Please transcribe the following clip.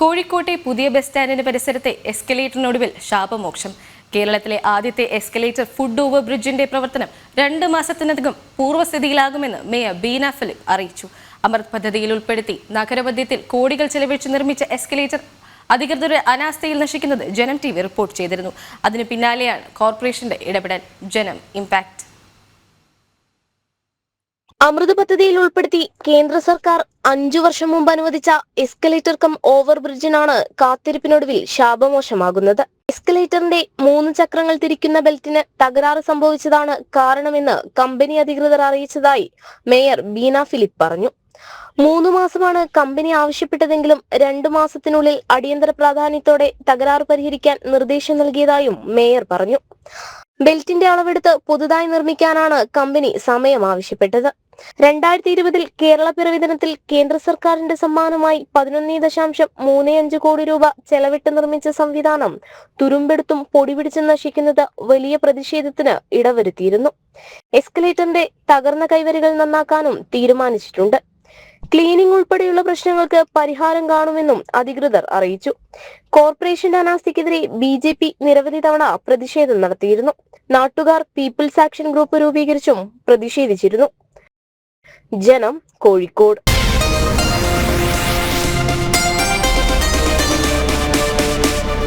കോഴിക്കോട്ടെ പുതിയ ബസ് സ്റ്റാൻഡിന് പരിസരത്തെ എസ്കലേറ്ററിനൊടുവിൽ ശാപമോക്ഷം. കേരളത്തിലെ ആദ്യത്തെ എസ്കലേറ്റർ ഫുട് ഓവർ ബ്രിഡ്ജിന്റെ പ്രവർത്തനം 2 മാസത്തിനകം പൂർവ്വസ്ഥിതിയിലാകുമെന്ന് മേയർ ബീന ഫിലിപ്പ് അറിയിച്ചു. അമൃത് പദ്ധതിയിൽ ഉൾപ്പെടുത്തി നഗരമധ്യത്തിൽ കോടികൾ ചെലവഴിച്ച് നിർമ്മിച്ച എസ്കലേറ്റർ അധികൃതരുടെ അനാസ്ഥയിൽ നശിക്കുന്നത് ജനം TV റിപ്പോർട്ട് ചെയ്തിരുന്നു. അതിന് പിന്നാലെയാണ് കോർപ്പറേഷന്റെ ഇടപെടൽ. ജനം ഇംപാക്ട്. അമൃത് പദ്ധതിയിൽ ഉൾപ്പെടുത്തി കേന്ദ്ര സർക്കാർ 5 വർഷം മുമ്പ് അനുവദിച്ച എസ്കലേറ്റർ കം ഓവർ ബ്രിഡ്ജിനാണ് കാത്തിരിപ്പിനൊടുവിൽ ശാപമോശമാകുന്നത്. എസ്കലേറ്ററിന്റെ 3 ചക്രങ്ങൾ തിരിക്കുന്ന ബെൽറ്റിന് തകരാറ് സംഭവിച്ചതാണ് കാരണമെന്ന് കമ്പനി അധികൃതർ അറിയിച്ചതായി മേയർ ബീന ഫിലിപ്പ് പറഞ്ഞു. 3 മാസമാണ് കമ്പനി ആവശ്യപ്പെട്ടതെങ്കിലും 2 മാസത്തിനുള്ളിൽ അടിയന്തര പ്രാധാന്യത്തോടെ തകരാറ് പരിഹരിക്കാൻ നിർദ്ദേശം നൽകിയതായും മേയർ പറഞ്ഞു. ബെൽറ്റിന്റെ അളവെടുത്ത് പുതുതായി നിർമ്മിക്കാനാണ് കമ്പനി സമയം ആവശ്യപ്പെട്ടത്. 2020 കേരള പിറവി ദിനത്തിൽ കേന്ദ്ര സർക്കാരിന്റെ സമ്മാനമായി 11.35 കോടി രൂപ ചെലവിട്ട് നിർമ്മിച്ച സംവിധാനം തുരുമ്പെടുത്തും പൊടിപിടിച്ചും നശിക്കുന്നത് വലിയ പ്രതിഷേധത്തിന് ഇടവരുത്തിയിരുന്നു. എസ്കലേറ്ററിന്റെ തകർന്ന കൈവരികൾ നന്നാക്കാനും തീരുമാനിച്ചിട്ടുണ്ട്. ക്ലീനിംഗ് ഉൾപ്പെടെയുള്ള പ്രശ്നങ്ങൾക്ക് പരിഹാരം കാണുമെന്നും അധികൃതർ അറിയിച്ചു. കോർപ്പറേഷന്റെ അനാസ്ഥയ്ക്കെതിരെ BJP നിരവധി തവണ പ്രതിഷേധം നടത്തിയിരുന്നു. നാട്ടുകാർ പീപ്പിൾസ് ആക്ഷൻ ഗ്രൂപ്പ് രൂപീകരിച്ചും പ്രതിഷേധിച്ചിരുന്നു. ജനം, കോഴിക്കോട്.